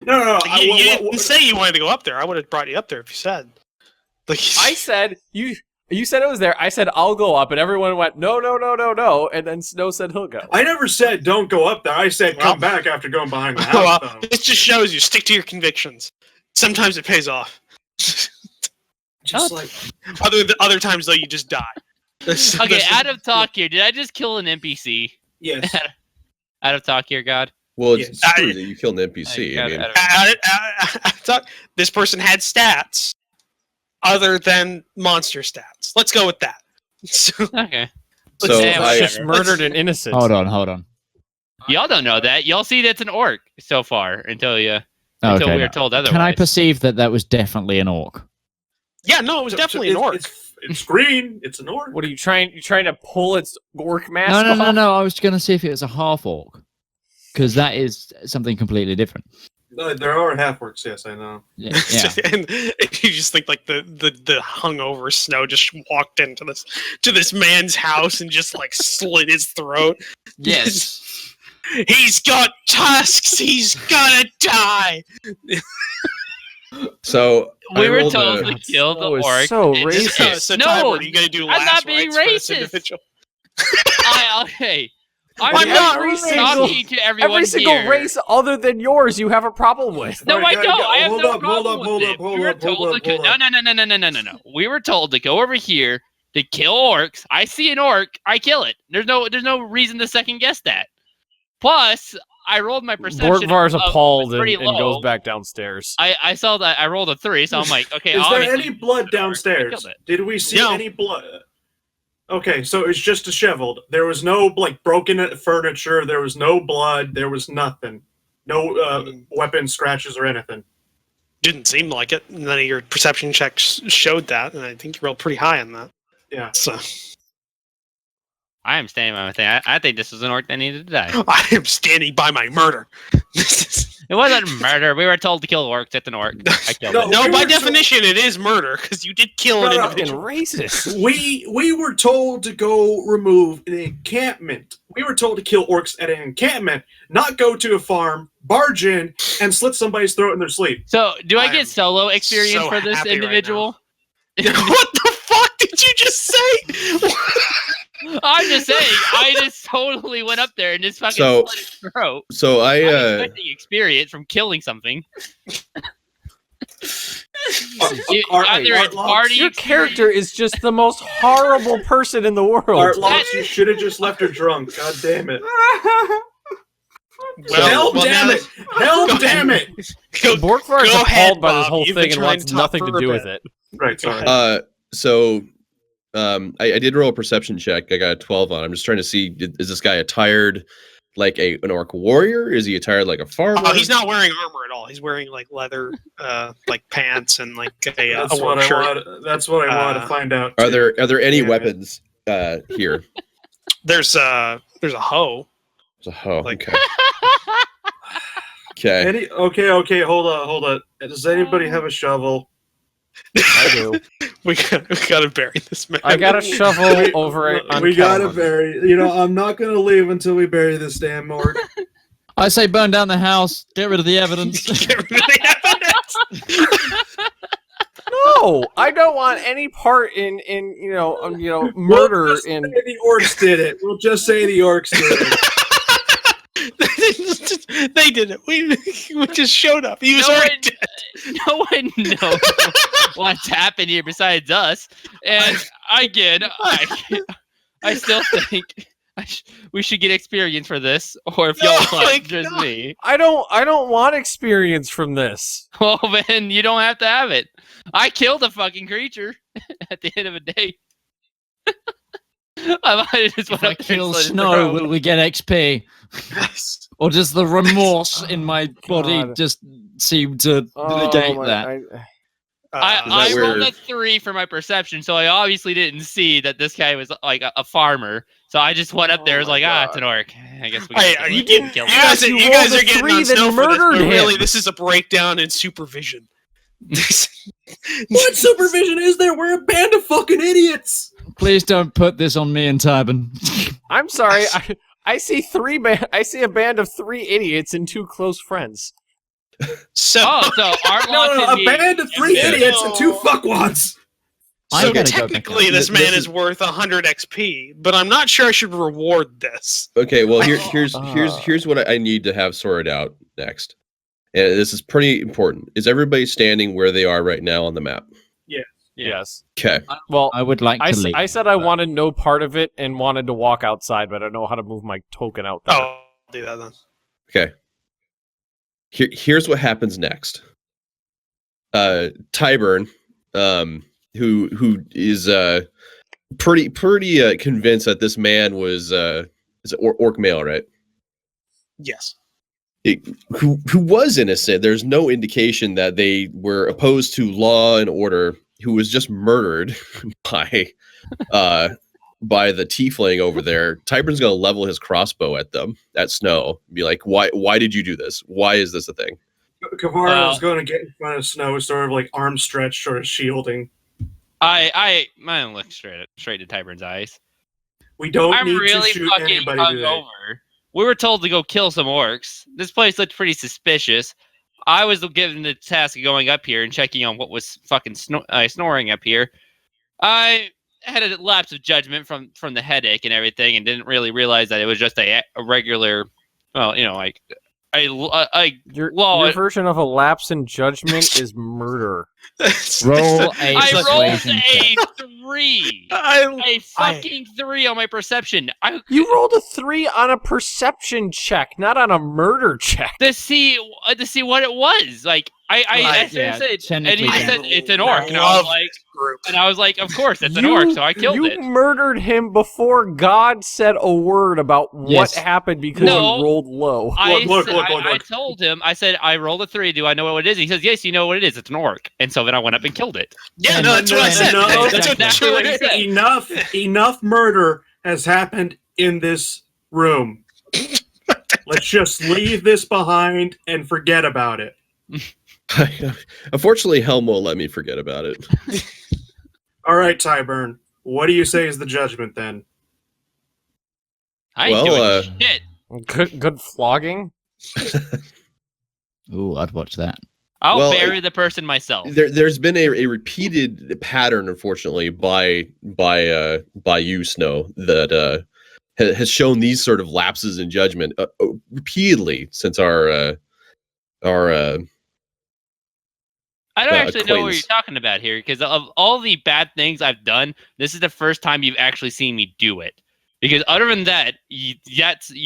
No. You didn't say you wanted to go up there. I would have brought you up there if you said. Like, I said you said it was there. I said I'll go up, and everyone went no, and then Snow said he'll go. I never said don't go up there. I said come back after going behind the house. Well, it just shows you stick to your convictions. Sometimes it pays off. Just like other times though, you just die. Okay, out of talk here. Did I just kill an NPC? yes. Out of talk here, God. Well, it's Yes. true that you killed an NPC. I mean, I thought this person had stats other than monster stats. Let's go with that. So, Okay. so Damn, I, Just murdered an innocent. Hold on. Y'all don't know that. Y'all see that's an orc so far until we were told otherwise. Can I perceive that was definitely an orc? yeah, no, it was definitely an orc. It's green. It's an orc. What are you trying? You trying to pull its orc mask off? No. I was going to see if it was a half orc, because that is something completely different. No, there are half orcs. Yes, I know. Yeah. And you just think like the hungover Snow just walked into this man's house and just like slit his throat. Yes. He's got tusks. He's gonna die. so We I were rolled told a- to kill the Snow is orc. so and- racist. So No, Ty, what are you gonna do I'm last not being rites for this racist. individual? Okay. I'm I'm not not racist. talking to everyone Every single here. race other than yours, you have a problem with. No, Alright, I don't. I have hold no up, problem hold with up, it. hold We were up, hold told up, to hold go- up. No. We were told to go over here to kill orcs. I see an orc, I kill it. There's no reason to second guess that. Plus, I rolled my perception. Borkvarr's of- appalled pretty and low. goes back downstairs. I saw that I rolled a 3, so I'm like, okay. Is there obviously any blood it's an orc. I downstairs? killed it. Did we see No. any blood? Okay, so it's just disheveled. There was no like broken furniture. There was no blood. There was nothing. No weapon scratches or anything. Didn't seem like it. None of your perception checks showed that, and I think you rolled pretty high on that. Yeah. So I am standing by my thing. I think this was an orc that needed to die. I am standing by my murder. It wasn't murder. We were told to kill orcs. It's an orc. I killed No, it. No, we by were definition, it is murder because you did kill an No, no, Fucking individual. racist. We were told to go remove an encampment. We were told to kill orcs at an encampment, not go to a farm, barge in, and slit somebody's throat in their sleep. So, do I I am get solo experience so for this happy right individual? What the fuck did you just say? I'm just saying. I just totally went up there and just fucking So- slit his throat. So I'm I expecting experience from killing something. Art Either it's Locks. party Your experience- character is just the most horrible person in the world. Art Locks, you should have just left her drunk. God damn it. Hell damn it! Hell damn it! Borkvarr's Go ahead, appalled by this Bob. whole You've thing been and trying wants to talk nothing to for a do with bit. it. Right, sorry. so I did roll a perception check. I got a 12 on. I'm just trying to see, is this guy attired like an orc warrior? Is he attired like a farmer? Oh, he's not wearing armor at all. He's wearing like leather, like pants and like a That's work what I shirt. wanted. That's what I wanted to find out. Are too. there any Yeah. weapons here? There's a hoe. It's a hoe. Like- Okay. Okay. Okay, hold on. Does anybody have a shovel? I do. We gotta bury this man. I got a shovel over it on We gotta Calvin. bury. I'm not gonna leave until we bury this damn orc. I say burn down the house, get rid of the evidence. Get rid of the evidence. No, I don't want any part in murder We'll just in. say the orcs did it. We'll just say the orcs did it. They did it. We just showed up. He was No already one- dead. No one knows what's happened here besides us. And again, I still think we should get experience for this. Or if y'all No, want, my just God. me. I don't want experience from this. Well, then you don't have to have it. I killed a fucking creature at the end of the day. I might have just If went I up there and kill slit his Snow, throat. will we get XP? Yes. Or does the remorse in my body God. just seem to negate that? I that rolled weird? a 3 for my perception, so I obviously didn't see that this guy was like a farmer. So I just went up there, was my like, God. it's an orc. I guess we Hey, can you kill didn't. him. You guys, You you guys rolled are a getting 3 on that Snow for this, murdered but really, him. this is a breakdown in supervision. What supervision is there? We're a band of fucking idiots. Please don't put this on me and Tybin. I'm sorry. I see a band of 3 idiots and 2 close friends. So, So Armlock No, can a band of 3 Yeah. idiots and 2 fuckwads. so I'm gonna go back technically up. this This man is- is worth 100 XP, but I'm not sure I should reward this. Okay, well here's Ah. here's what I need to have sorted out next. And this is pretty important. Is everybody standing where they are right now on the map? Yes. Okay. Well, I would like to leave. I said I wanted no part of it and wanted to walk outside, but I don't know how to move my token out there. Oh, I'll do that then. Okay. Here's what happens next. Tyburn, who is pretty convinced that this man was is it orc male, right? Yes. Who was innocent. There's no indication that they were opposed to law and order. Who was just murdered by the tiefling over there. Tyburn's gonna level his crossbow at them, at Snow, be like, why did you do this? Why is this a thing? Kavara is going to get in front of Snow, sort of like arm stretched, sort of shielding. I look straight to Tyburn's eyes. We don't I'm need really to shoot fucking anybody today. hungover. We were told to go kill some orcs. This place looked pretty suspicious. I was given the task of going up here and checking on what was fucking snoring up here. I had a lapse of judgment from the headache and everything, and didn't really realize that it was just a regular, well, like Your law. version of a lapse in judgment is murder. Roll a I rolled persuasion check. a 3. A fucking 3 on my perception. You rolled a 3 on a perception check, not on a murder check. To see what it was. Like I yeah, said, and technically, he yeah. said it's an orc, and Love I was like, of course it's an orc, so I killed you it. murdered him before God said a word about what Yes. happened because No. he rolled low. Look. I told him, I said, I rolled a 3. Do I know what it is? He says, yes, you know what it is. It's an orc. And so then I went up and killed it. Yeah, no, that's what I said. No, That's that's exactly what he said. Enough murder has happened in this room. Let's just leave this behind and forget about it. Unfortunately, Helm won't let me forget about it. All right, Tyburn. What do you say is the judgment then? I ain't Well, doing shit. Good flogging. Ooh, I'd watch that. I'll well, bury the person myself. There's been a repeated pattern, unfortunately, by you, Snow, that has shown these sort of lapses in judgment repeatedly since our I don't actually know what you're acquaintance. talking about here, because of all the bad things I've done, this is the first time you've actually seen me do it. Because other than that, you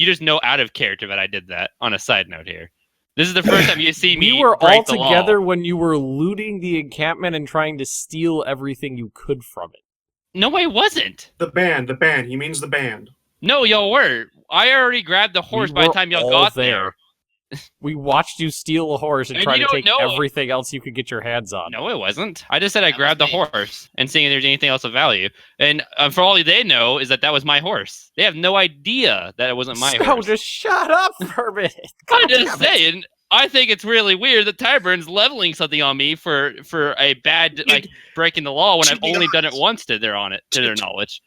just know out of character that I did that. On a side note here, this is the first time you see me. We were all break the law. together when you were looting the encampment and trying to steal everything you could from it. No, I wasn't. The band. He means the band. No, y'all were. I already grabbed the horse We by the were time y'all all got there. We watched you steal a horse and And try you to don't take know it. everything else you could get your hands on. No, it wasn't. I just said I That grabbed the was me. horse and seeing if there's anything else of value. And for all they know is that was my horse. They have no idea that it wasn't my Snow, horse. just shut up for a minute. I'm God just damn it. saying. I think it's really weird that Tyburn's leveling something on me for a bad breaking the law when To I've be only done it honest. once to their knowledge.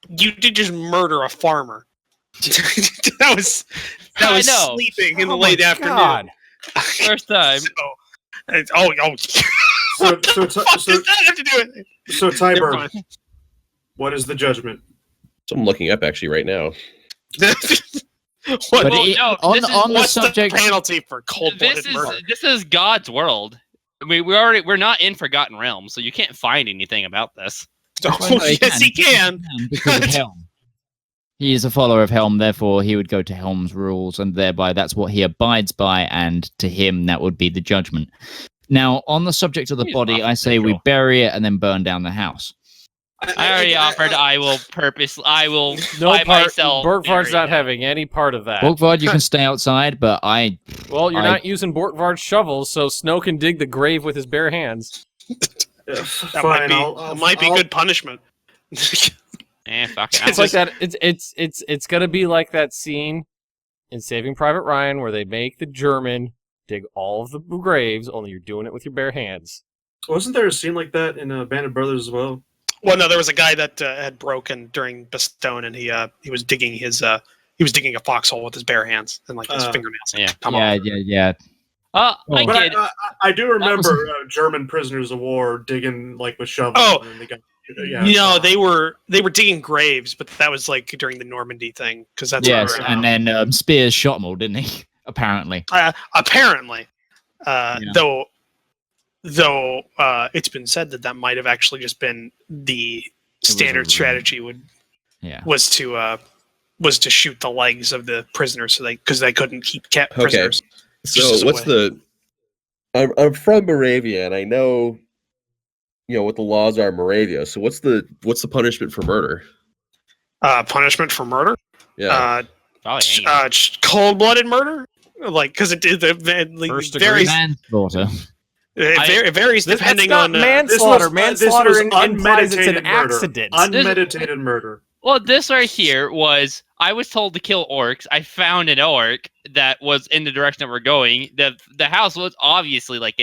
You did just murder a farmer. that was I know. sleeping in the Oh late my afternoon. God. First time. So what does that have to do with it? So Never Tyburn, mind. what is the judgment? So I'm looking up actually right now. what, But Well, no, on this is- the what's subject, the penalty for cold-blooded murder? This is God's world. I mean, we're not in Forgotten Realms, so you can't find anything about this. Oh, Well, yes, he can. because of Helm. He is a follower of Helm, therefore he would go to Helm's rules, and thereby that's what he abides by, and to him that would be the judgment. Now, on the subject of the He's body, not I say we neutral. bury it and then burn down the house. I already offered. I will No by part. myself. Borkvarr's bury not it. having any part of that. Borkvarrd, you can stay outside, but Well, you're I- not using Borkvarr's shovels, so Snow can dig the grave with his bare hands. That Fine, might be I'll- good punishment. Fuck it. It's like that. It's gonna be like that scene in Saving Private Ryan where they make the German dig all of the graves, only you're doing it with your bare hands. Wasn't there a scene like that in Band of Brothers as well? Well, no, there was a guy that had broken during Bestone, and he was digging a foxhole with his bare hands and like his fingernails. yeah. Come on. yeah. I Oh. But get. I do remember German prisoners of war digging like with shovels. Oh, and then they got, no, they were digging graves, but that was like during the Normandy thing because that's Yes, where, and then Spears shot them all, didn't he? Apparently. apparently, Yeah. though it's been said that might have actually just been the standard strategy was to shoot the legs of the prisoners because they couldn't keep prisoners. So what's the? I'm from Moravia, and I know, what the laws are in Moravia. So what's the punishment for murder? Punishment for murder? Yeah. Probably hanging. Cold-blooded murder? Like, because it First varies. Manslaughter. It varies depending not on manslaughter. Manslaughter implies it's an unmeditated murder. accident. Unmeditated murder. Well, this right here was I was told to kill orcs. I found an orc that was in the direction that we're going. The house was obviously like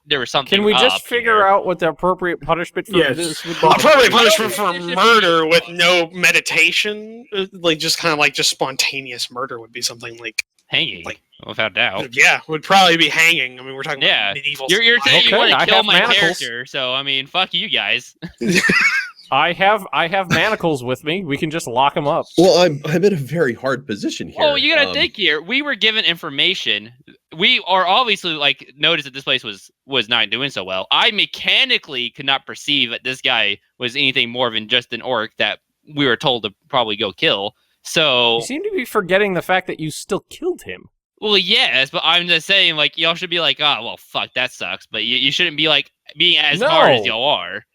there was something. Can we just up figure here. out what the appropriate punishment for Yes. this would be? Bob. appropriate punishment for murder with no meditation, like just kind of like just spontaneous murder would be something like hanging? Like- Without doubt. yeah, would probably be hanging. I mean, we're talking Yeah. about medieval. You're saying Okay, you want I to kill have my manacles. character, so I mean, fuck you guys. I have manacles with me. We can just lock them up. Well, I'm in a very hard position here. Oh, you gotta think here. We were given information. We are obviously like noticed that this place was not doing so well. I mechanically could not perceive that this guy was anything more than just an orc that we were told to probably go kill. So You seem to be forgetting the fact that you still killed him. well, yes, but I'm just saying, like, y'all should be like, oh, well, fuck, that sucks. But you shouldn't be like being as hard as No. y'all are.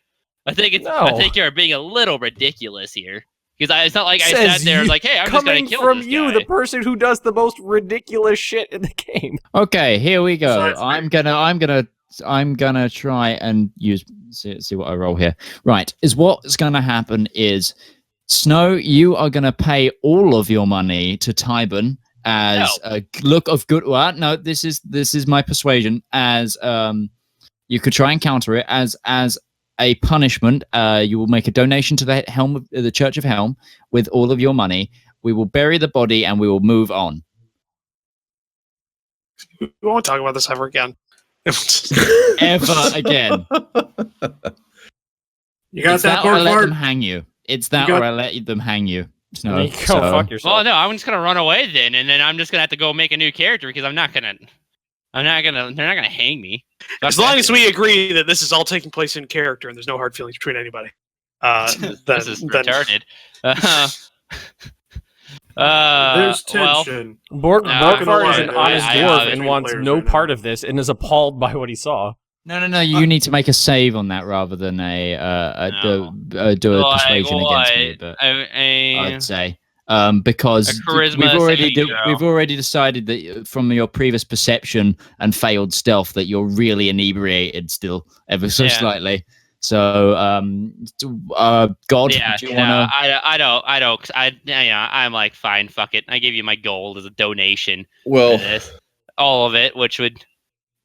I think No. you're being a little ridiculous here because it's not like I Says sat there and was you- like, hey, I'm just gonna Coming kill from this you, guy. the person who does the most ridiculous shit in the game. Okay, here we go. Besides I'm gonna try and see what I roll here. Right, is what's gonna happen is Snow, you are gonna pay all of your money to Tyburn as a look of good. Well, no, this is my persuasion. As you could try and counter it as a punishment. You will make a donation to the Church of Helm with all of your money. We will bury the body and we will move on. We won't talk about this ever again. Ever again. You got It's that, that or I let them Borkvarrd? hang you. It's that You got- or I let them hang you. No, Go fuck yourself. Well, no, I'm just gonna run away then, and then I'm just gonna have to go make a new character because they're not gonna hang me. As long as we agree that this is all taking place in character and there's no hard feelings between anybody. This is retarded. There's well, tension. Borkvarrd is an I- honest I- dwarf I- and between wants players no right now. part of this and is appalled by what he saw. No. You need to make a save on that rather than do a persuasion against me. But I'd say because A charisma we've already decided that from your previous perception and failed stealth that you're really inebriated still ever so Yeah. slightly. So God, yeah, do you no, wanna? I don't. 'Cause I'm like, fine, fuck it. I give you my gold as a donation for Well, this, all of it, which would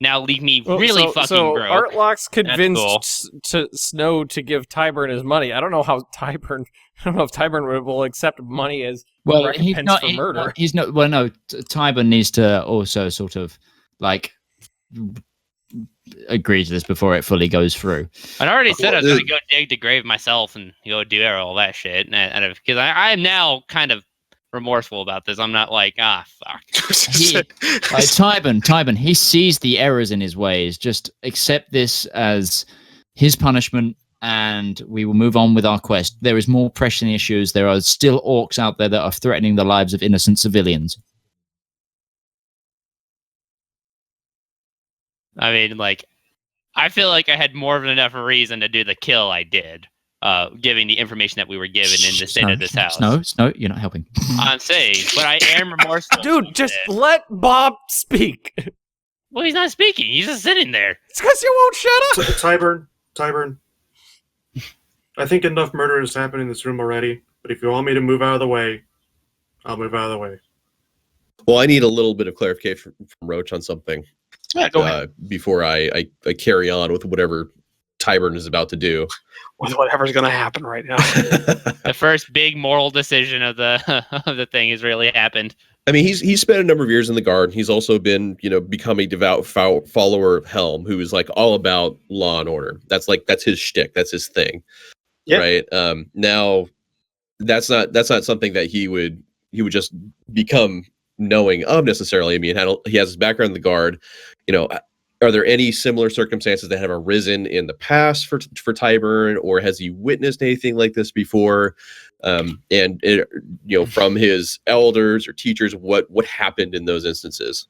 now leave me really fucking broke. Artlock's convinced cool. to Snow to give Tyburn his money. I don't know if Tyburn will accept money as Well, recompense for murder. He's not. Well, no. Tyburn needs to also sort of like agree to this before it fully goes through. I already said I was Well, gonna go dig the grave myself and go do all that shit, and because I am now kind of remorseful about this. I'm not like fuck. Tyburn, he sees the errors in his ways. Just accept this as his punishment, and we will move on with our quest. There is more pressing issues. There are still orcs out there that are threatening the lives of innocent civilians. I mean, like, I feel like I had more than enough reason to do the kill I did, given the information that we were given in the state of this house. Snow, you're not helping. I'm saying, but I am remorseful. Dude, just let Bob speak. Well, he's not speaking. He's just sitting there. It's because you won't shut up. Tyburn. I think enough murder has happened in this room already, but if you want me to move out of the way, I'll move out of the way. well, I need a little bit of clarification from Roach on something Yeah, go ahead. before I carry on with whatever Tyburn is about to do. With whatever's going to happen right now. The first big moral decision of the of the thing has really happened. I mean, he's spent a number of years in the guard. He's also been, become a devout follower of Helm, who is like all about law and order. That's his shtick. That's his thing, right? Now, that's not something that he would just become knowing of necessarily. I mean, he has his background in the guard. Are there any similar circumstances that have arisen in the past for Tyburn, or has he witnessed anything like this before? From his elders or teachers, what happened in those instances?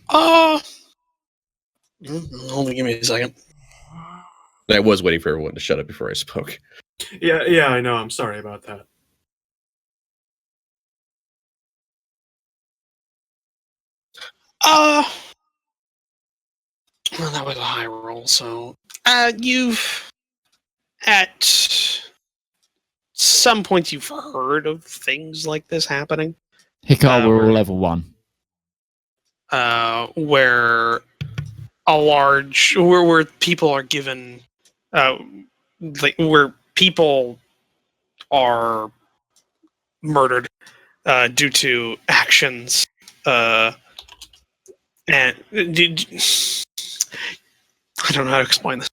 Hold on, give me a second. I was waiting for everyone to shut up before I spoke. Yeah, I know. I'm sorry about that. Well, that was a high roll, so you've at some points you've heard of things like this happening. Hikar, we're all level 1. Where where people are given where people are murdered due to actions and I don't know how to explain this.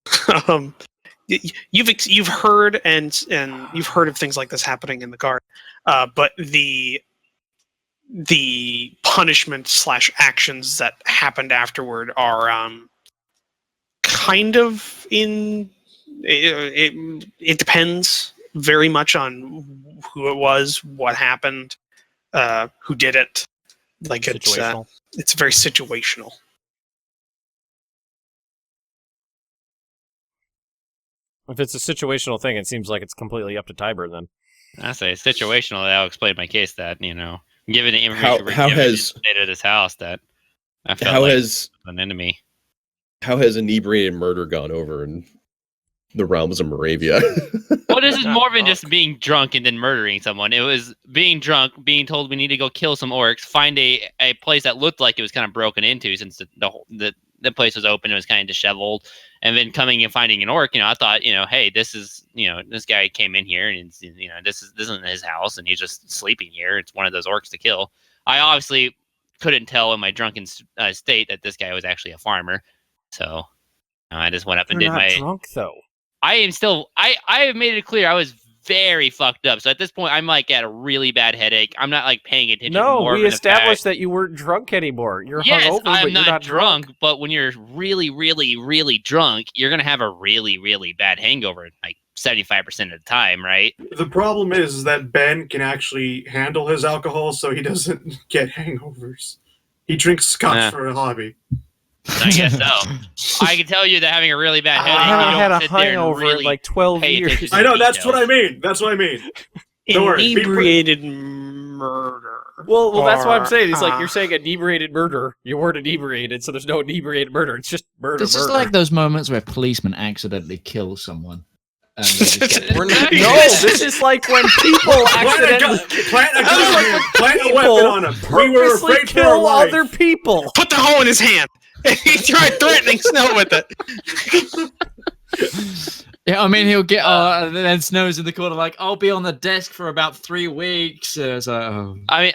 You've heard and you've heard of things like this happening in the guard, but the punishment / actions that happened afterward are kind of in it depends very much on who it was, what happened, who did it. Like it's very situational. If it's a situational thing, it seems like it's completely up to Tyburn then. I say situational. That'll explain my case. That given the information how has stayed at his house, that I felt an enemy. How has inebriated murder gone over in the realms of Moravia? Well, this is more than just being drunk and then murdering someone. It was being drunk, being told we need to go kill some orcs, find a place that looked like it was kind of broken into since the place was open, it was kind of disheveled, and then coming and finding an orc. I thought, hey, this is, this guy came in here and this isn't his house and he's just sleeping here. It's one of those orcs to kill. I obviously couldn't tell in my drunken state that this guy was actually a farmer, so I just went up and You're did not my. drunk though. I am still. I have made it clear I was very fucked up. So at this point, I'm like at a really bad headache. I'm not like paying attention. No, we established that you weren't drunk anymore. You're hungover, I'm but you're not drunk. But when you're really, really, really drunk, you're gonna have a really, really bad hangover, like 75% of the time, right? The problem is that Ben can actually handle his alcohol, so he doesn't get hangovers. He drinks scotch for a hobby. I guess so. I can tell you that having a really bad headache, I you had don't a sit there and hangover really in like 12 pay years. attention to I know, the that's what I details. mean. That's what I mean. Don't worry. Inebriated murder. Well, that's what I'm saying. It's like Or, you're saying inebriated murder. You weren't inebriated, so there's no inebriated murder. It's just murder. This is like those moments where policemen accidentally kill someone. And they just get, No, this is like when people accidentally plant a weapon on him. We were purposely afraid for our kill life. other people. put the hoe in his hand. He tried threatening Snow with it. Yeah, I mean, he'll get, and then Snow's in the corner like, I'll be on the desk for about 3 weeks. So, I mean,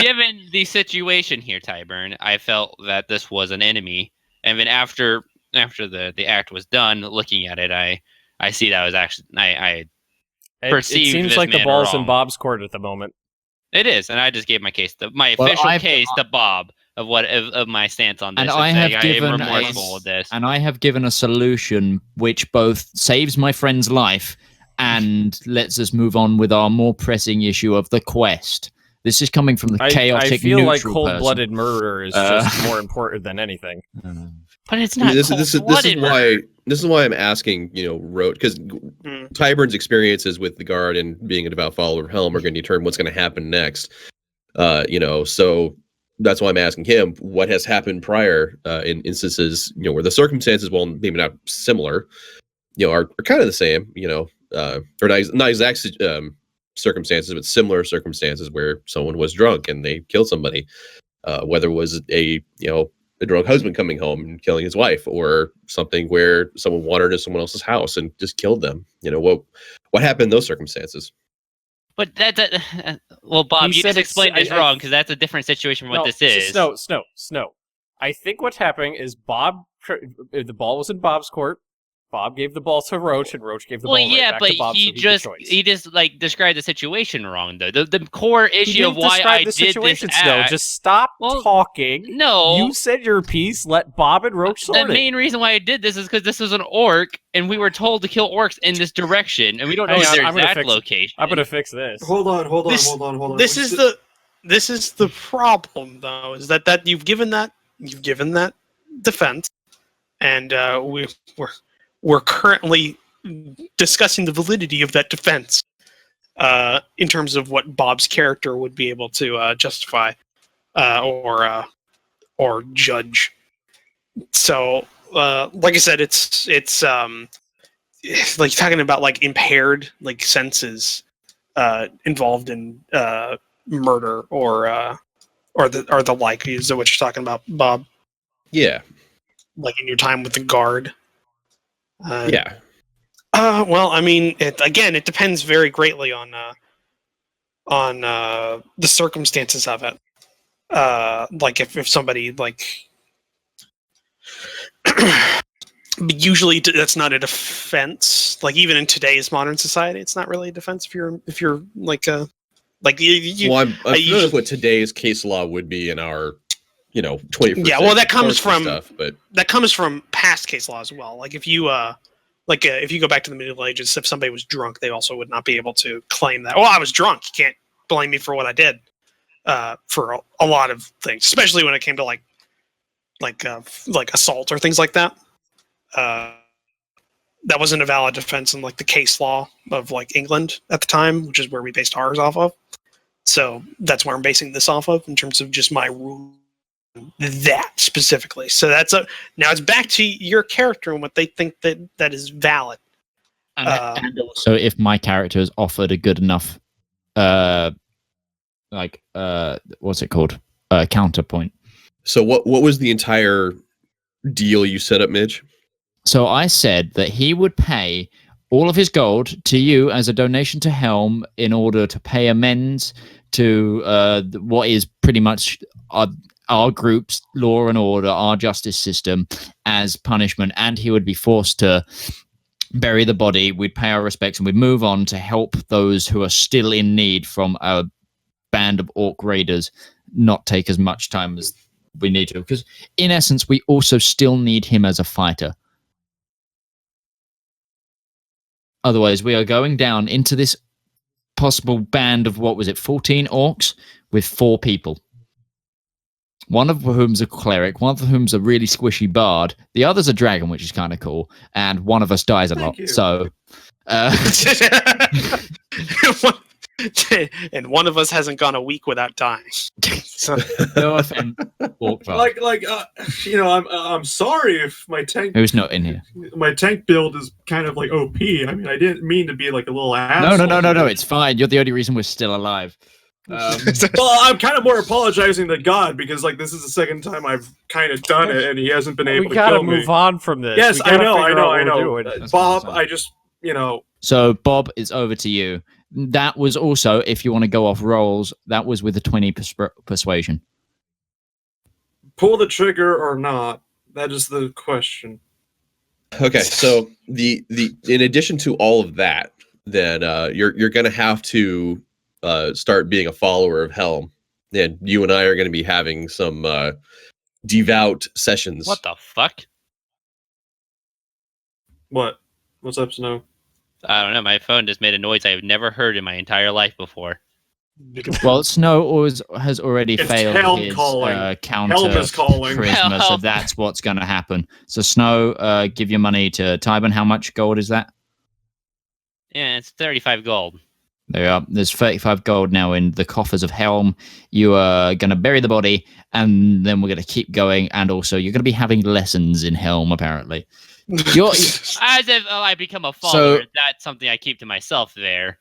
given the situation here, Tyburn, I felt that this was an enemy, and then after the act was done, looking at it, I see that was actually I perceived. It seems this like the man ball's wrong. in Bob's court at the moment. It is, and I just gave my case, my official case to Bob of my stance on this. and I have I am given remorseful of this. and I have given a solution which both saves my friend's life and lets us move on with our more pressing issue of the quest. This is coming from the chaotic I feel like neutral cold-blooded murder is just more important than anything. But it's not This cold-blooded murder. is why I'm asking, Roach, because Tyburn's experiences with the guard and being a devout follower of Helm are going to determine what's going to happen next. So that's why I'm asking him what has happened prior in instances, where the circumstances, well, maybe not similar, are kind of the same, or not exact circumstances, but similar circumstances where someone was drunk and they killed somebody, whether it was a drunk husband coming home and killing his wife, or something where someone wandered into someone else's house and just killed them. What happened in those circumstances? But well, Bob, He you said just it's- explained this I- wrong because that's a different situation from what this is. Snow. I think what's happening is the ball was in Bob's court. Bob gave the ball to Roach, and Roach gave the Well, ball yeah, right back but to Bob. he so just he like described the situation wrong though. The core He issue didn't of why describe I the did this situation, Snow. act. Just stop Well, talking. No, You said your piece. Let Bob and Roach the sort it. main reason why I did this is because this was an orc, and we were told to kill orcs in this direction, and we don't know Hang on, their I'm gonna exact fix it. location. I'm gonna fix this. Hold on. This is the problem, though, is that you've given that defense, and we're currently discussing the validity of that defense in terms of what Bob's character would be able to justify or judge. So, like I said, it's like talking about like impaired like senses involved in murder or the like. Is that what you're talking about, Bob? Yeah. Like in your time with the guard? Yeah. Well, I mean, it depends very greatly on the circumstances of it. Like if somebody like, but usually that's not a defense. Like even in today's modern society, it's not really a defense if you're like you. Well, I'm familiar usually- with what today's case law would be in our, 21st Yeah, well, that century comes courts and from- stuff, but that comes from past case law as well. Like if you if you go back to the medieval ages, if somebody was drunk, they also would not be able to claim that. Oh, I was drunk. You can't blame me for what I did. For a lot of things, especially when it came to like assault or things like that. That wasn't a valid defense in like the case law of like England at the time, which is where we based ours off of. So that's where I'm basing this off of in terms of just my rule. That specifically. So now it's back to your character and what they think that is valid. And also, if my character is offered a good enough, what's it called? Counterpoint. so what was the entire deal you set up, Midge? So I said that he would pay all of his gold to you as a donation to Helm in order to pay amends to what is pretty much our group's law and order, our justice system as punishment, and he would be forced to bury the body. We'd pay our respects and we'd move on to help those who are still in need from a band of orc raiders not take as much time as we need to, because in essence we also still need him as a fighter. Otherwise we are going down into this possible band of 14 orcs with 4 people, one of whom's a cleric, one of whom's a really squishy bard, the other's a dragon, which is kind of cool, and one of us dies a lot. you. So And one of us hasn't gone a week without dying. So, no offense, Borkvarrd. I'm sorry if my tank Who's not in here? build is kind of like OP. I mean, I didn't mean to be like a little asshole. No, it's fine. You're the only reason we're still alive. Well, I'm kind of more apologizing to God because like this is the second time I've kind of done it and he hasn't been able We to gotta kill me. move on from this. Yes, We I gotta know. figure out what we're doing. Bob, fine. I just So Bob, it's over to you. That was also, if you want to go off rolls, that was with a 20 persuasion. pull the trigger or not. That is the question. Okay, so the in addition to all of that, then you're going to have to start being a follower of Helm, and you and I are going to be having some devout sessions. What the fuck? What? What's up, Snow? I don't know. My phone just made a noise I've never heard in my entire life before. Well, Snow has already It's failed Helm his calling. counter Helm is calling. charisma, so Helm. that's what's going to happen. So Snow, give your money to Tybin. How much gold is that? Yeah, it's 35 gold. There you are. There's 35 gold now in the coffers of Helm. You are going to bury the body, and then we're going to keep going. And also, you're going to be having lessons in Helm, apparently. As if I become a follower, that's something I keep to myself there.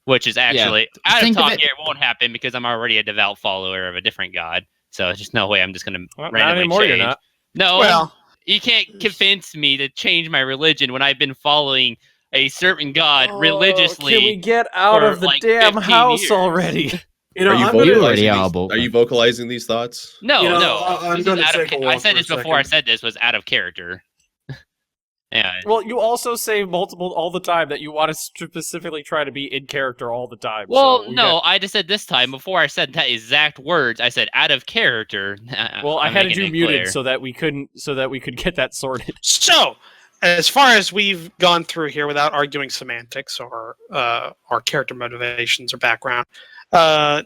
Which is actually, out of Think of talk it- here, it won't happen because I'm already a devout follower of a different god. So there's just no way I'm just going to Well, not randomly anymore, change. you're not. No, well, you can't convince me to change my religion when I've been following a certain god religiously. Can we get out for, of the like, damn 15 house years. already? You know, Are you I'm gonna, already are, vocalizing? Bolt. Are you vocalizing these thoughts? No, You know, no. I'm This is gonna out of take a I walk said for a this before. I second. said this was out of character. Yeah. Well, you also say multiple all the time that you want to specifically try to be in character all the time. Well, so we no, got- I just said this time before I said that exact words. I said out of character. well, I I'm had making you it muted clear. so that we could get that sorted. So, as far as we've gone through here without arguing semantics or our character motivations or background, the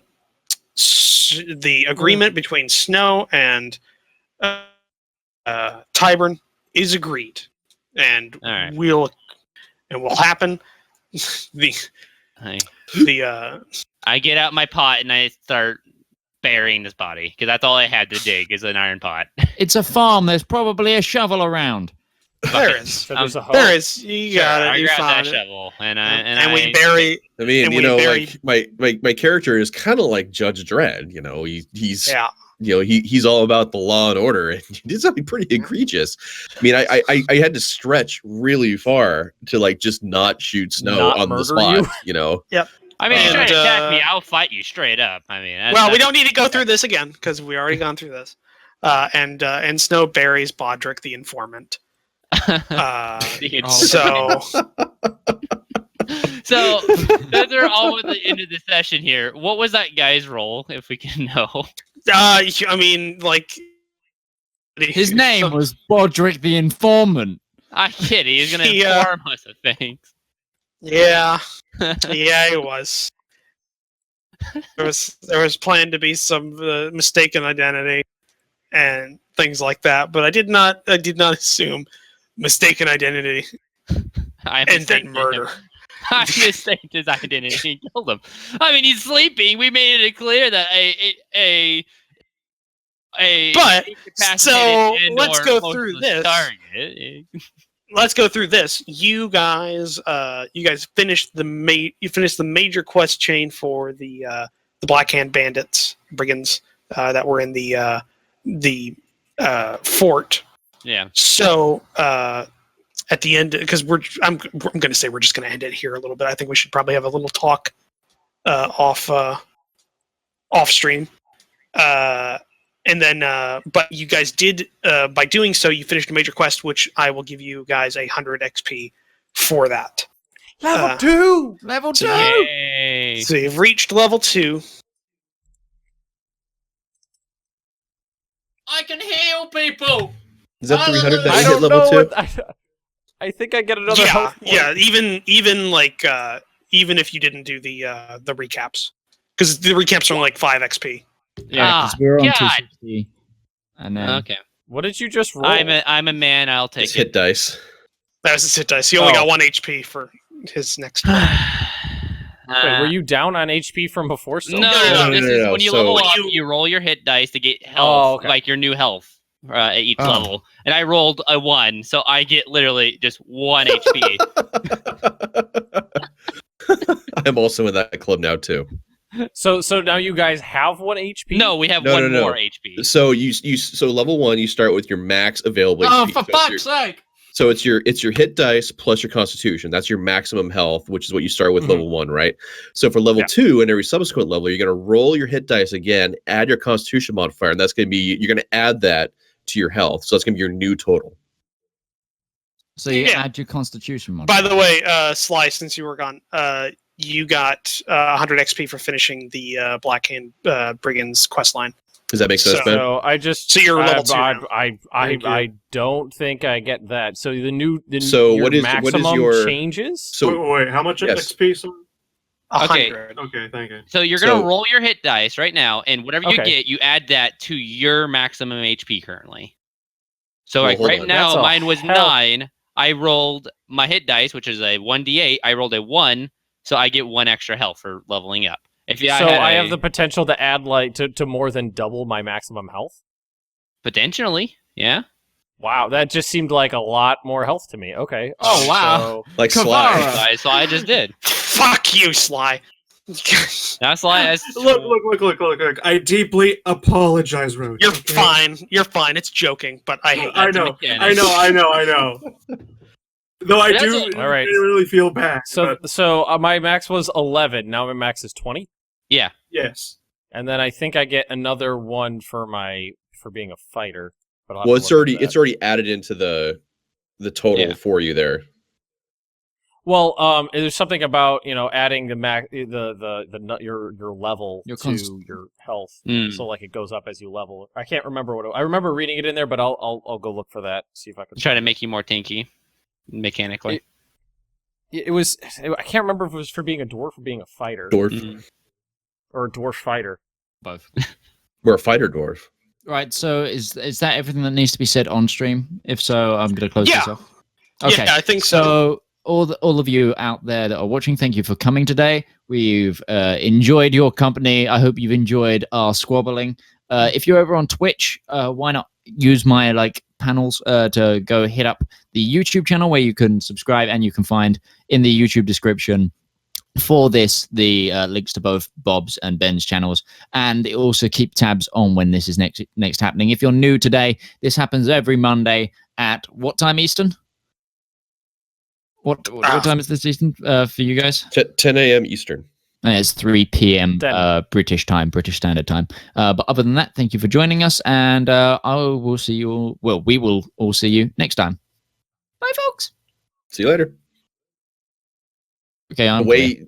agreement between Snow and Tyburn is agreed, and All right. will happen. the Hey. the I get out my pot and I start burying this body because that's all I had to dig is an iron pot. It's a farm. There's probably a shovel around. there is So there's a hoe. there is you got I it. You grabbed that found it. shovel and We bury. I mean, And you we know, buried- like my character is kind of like Judge Dredd. You know, he's Yeah. you know he's all about the law and order, and he did something pretty egregious. I mean, I had to stretch really far to like just not shoot Snow Not on the murder spot. you? You know, I mean, if you try to And, attack me, I'll fight you straight up. I mean, Well, we don't need to go through this again because we already gone through this. And Snow buries Bodrick the informant. So So those are all at the end of the session here. What was that guy's role, if we can know? I mean, like His name was Bodrick the Informant. I kid. He's gonna He, inform us of things. Yeah, yeah, it was. There was planned to be some mistaken identity and things like that, but I did not assume mistaken identity I and then mistaken murder. him. I mistaked his identity and killed him. I mean, he's sleeping. We made it clear that a But, incapacitated so, and let's or go motionless through this. Target. Let's go through this. You guys finished the major quest chain for the Black Hand Bandits brigands that were in the fort. Yeah. So at the end, because I'm going to say we're just going to end it here a little bit. I think we should probably have a little talk off stream. And then, but you guys did, by doing so, you finished a major quest, which I will give you guys 100 XP for that. Level 2! Level So 2! Yay. So you've reached level 2. I can heal people. is that 300 that I we hit don't level know. 2? I think I get another Yeah, health point. yeah. Even like even if you didn't do the recaps, because the recaps are only like 5 XP. Yeah, because we're on God. 260. And then Okay. What did you just roll? I'm a man. I'll take Just it. hit dice. That was a hit dice. He only Oh. got 1 HP for his next. Wait, were you down on HP from before? Still? No, No, this is when you so- level When up, you- you roll your hit dice to get health, Oh, okay. like your new health at each Oh. level. And I rolled a 1, so I get literally just 1 HP. I'm also in that club now too. So now you guys have 1 HP? No, we have No, one no, no. more HP. So so level 1 you start with your max available. Oh, HP. for So it's fuck's sake! So it's your hit dice plus your constitution. That's your maximum health, which is what you start with Mhm. level 1, right? So for level Yeah. 2 and every subsequent level, you're going to roll your hit dice again, add your constitution modifier, and that's going to be you're going to add that to your health. So that's going to be your new total. So you Yeah. add your constitution mod. By the way, Sly, since you were gone, you got 100 XP for finishing the Black Hand Brigands quest line. Does that make sense, So- man? So I just So you're level 2 now. Thank you. I don't think I get that. So So your what is maximum your- changes? So wait, how much yes. XP? So? 100. Okay, thank you. So you're gonna So- roll your hit dice right now, and whatever you Okay. get, you add that to your maximum HP currently. So Well, like hold right on. now, That's a mine was hell- 9. I rolled my hit dice, which is a 1d8. I rolled a 1, so I get 1 extra health for leveling up. If you, So I have a- the potential to add like to more than double my maximum health. potentially, yeah. Wow, that just seemed like a lot more health to me. Okay. Oh, wow. So, like Kavara. Sly. So I just did. Fuck you, Sly. That's why. Look. I deeply apologize, Roach. You're okay? fine. You're fine. It's joking, but I hate I that. know. mechanic. I know. Though I That's do all right. really feel bad. So but my max was 11. Now my max is 20, Yeah. yes. and then I think I get another one for being a fighter. But I'll have Well, to look into that. it's already added into the total Yeah. for you there. Well, there's something about adding the your level Your to your health, Mm. so like it goes up as you level. I can't remember I remember reading it in there, but I'll go look for that. See if I can Try to find it. make you more tanky mechanically. It was. I can't remember if it was for being a dwarf or being a fighter Dwarf. Mm. or a dwarf fighter. Both. We're a fighter dwarf. Right. So is that everything that needs to be said on stream? If so, I'm going to close Yeah. this off. Okay. Yeah, I think so. So all of you out there that are watching, thank you for coming today. We've enjoyed your company. I hope you've enjoyed our squabbling. If you're over on Twitch, why not use my panels to go hit up the YouTube channel where you can subscribe, and you can find in the YouTube description for this the links to both Bob's and Ben's channels, and also keep tabs on when this is next happening. If you're new today, this happens every Monday at what time Eastern? What time is this Eastern for you guys? 10 a.m. Eastern. It's 3 p.m. Then- British Standard Time. But other than that, thank you for joining us, and I will see you all. Well, we will all see you next time. Bye, folks. See you later. Okay, I'm The way